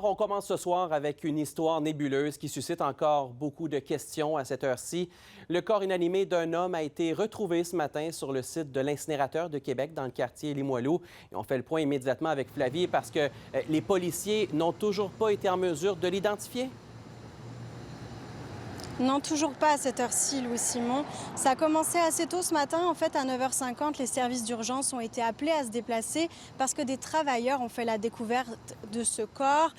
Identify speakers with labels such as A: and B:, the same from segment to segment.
A: Alors, on commence ce soir avec une histoire nébuleuse qui suscite encore beaucoup de questions à cette heure-ci. Le corps inanimé d'un homme a été retrouvé ce matin sur le site de l'incinérateur de Québec, dans le quartier Limoilou. Et on fait le point immédiatement avec Flavie parce que les policiers n'ont toujours pas été en mesure de l'identifier.
B: Non, toujours pas à cette heure-ci, Louis-Simon. Ça a commencé assez tôt ce matin. En fait, à 9h50, les services d'urgence ont été appelés à se déplacer parce que des travailleurs ont fait la découverte de ce corps.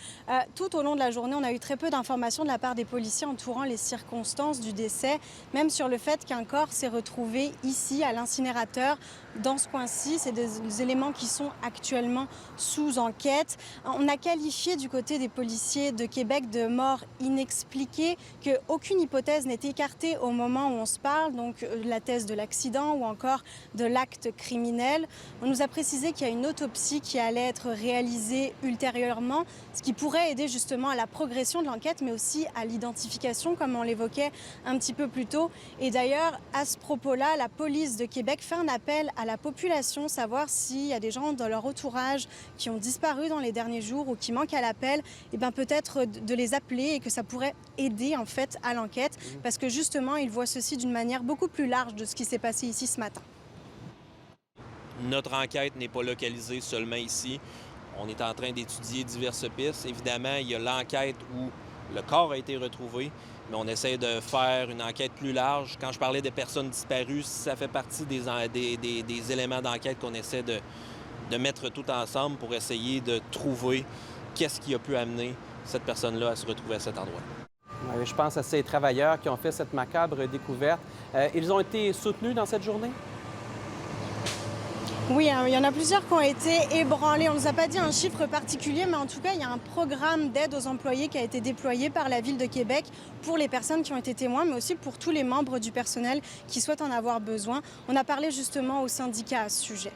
B: Tout au long de la journée, on a eu très peu d'informations de la part des policiers entourant les circonstances du décès, même sur le fait qu'un corps s'est retrouvé ici, à l'incinérateur, dans ce coin-ci. C'est des éléments qui sont actuellement sous enquête. On a qualifié du côté des policiers de Québec de mort inexpliquée, qu'aucune hypothèse n'est écartée au moment où on se parle, donc la thèse de l'accident ou encore de l'acte criminel. On nous a précisé qu'il y a une autopsie qui allait être réalisée ultérieurement, ce qui pourrait aider justement à la progression de l'enquête, mais aussi à l'identification, comme on l'évoquait un petit peu plus tôt. Et d'ailleurs, à ce propos-là, la police de Québec fait un appel à la population, savoir s'il y a des gens dans leur entourage qui ont disparu dans les derniers jours ou qui manquent à l'appel, et bien peut-être de les appeler et que ça pourrait aider en fait à l'enquête, parce que justement, ils voient ceci d'une manière beaucoup plus large de ce qui s'est passé ici ce matin.
C: Notre enquête n'est pas localisée seulement ici. On est en train d'étudier diverses pistes. Évidemment, il y a l'enquête où le corps a été retrouvé, mais on essaie de faire une enquête plus large. Quand je parlais de personnes disparues, ça fait partie des éléments d'enquête qu'on essaie de mettre tout ensemble pour essayer de trouver qu'est-ce qui a pu amener cette personne-là à se retrouver à cet endroit.
A: Je pense à ces travailleurs qui ont fait cette macabre découverte. Ils ont été soutenus dans cette journée?
B: Oui, il y en a plusieurs qui ont été ébranlés. On ne nous a pas dit un chiffre particulier, mais en tout cas, il y a un programme d'aide aux employés qui a été déployé par la Ville de Québec pour les personnes qui ont été témoins, mais aussi pour tous les membres du personnel qui souhaitent en avoir besoin. On a parlé justement au syndicat à ce sujet.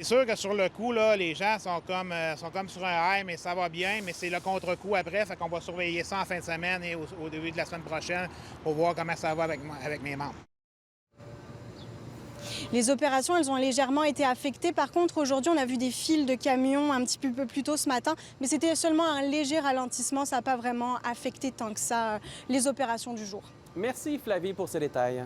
D: C'est sûr que sur le coup, là, les gens sont comme sur un high, mais ça va bien, mais c'est le contre-coup après, fait qu'on va surveiller ça en fin de semaine et au début de la semaine prochaine pour voir comment ça va avec mes membres.
B: Les opérations, elles ont légèrement été affectées. Par contre, aujourd'hui, on a vu des files de camions un petit peu plus tôt ce matin, mais c'était seulement un léger ralentissement. Ça n'a pas vraiment affecté tant que ça les opérations du jour.
A: Merci Flavie pour ces détails.